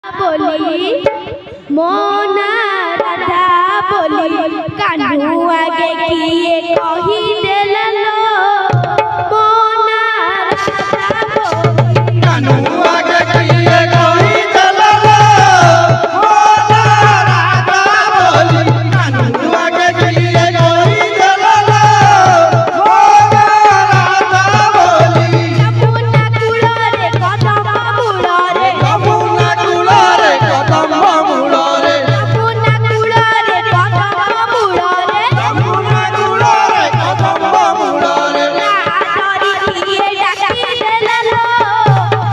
बोली मोना राधा बोली कान्हू आगे किए कही देललो मोना राधा बोली कान्हू आगे किए कही देललो मोना राधा बोली कान्हू आगे किए कही देललो मोना राधा बोली यमुना कूलरे कदम मूलरे यमुना कूलरे कदम मूलरे यमुना कूलरे कदम मूलरे यमुना कूलरे कदम मूलरे नादरी किए डाकी देललो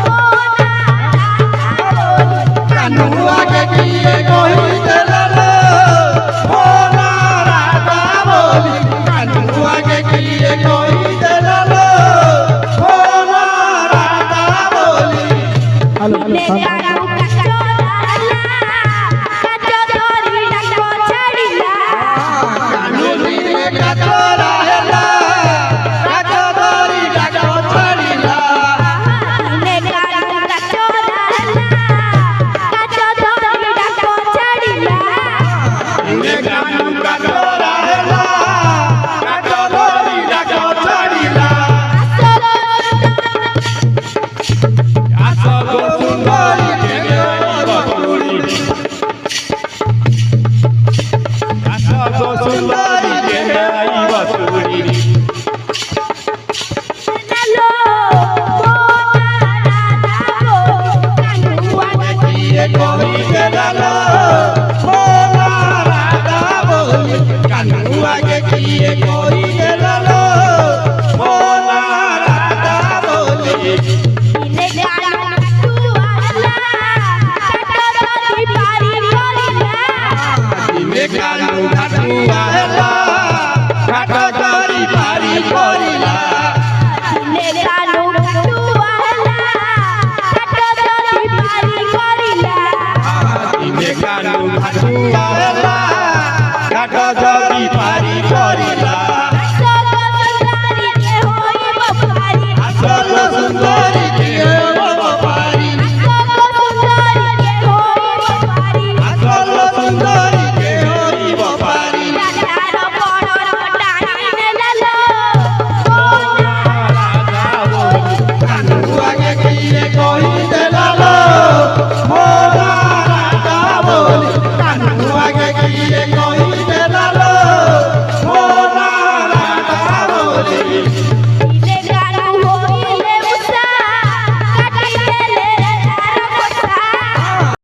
मोना राधा बोली कान्हू आगे किए कही देललो मोना राधा बोली कान्हू आगे किए कही देललो मोना राधा बोली ने कान्हू काचो धरी डाको छाड़िला कान्हू दिने काचोरा हेला काचो धरी डाको छाड़िला ने कान्हू काचो धरी डाको छाड़िला दिने कान्हू काचोरा हेला काचो धरी डाको छाड़िला आसो गो सुंदरी के बतुरी आसो गो सुंदरी के बतुरी नलो मोना राधा बोली कान्हू आगे किए कही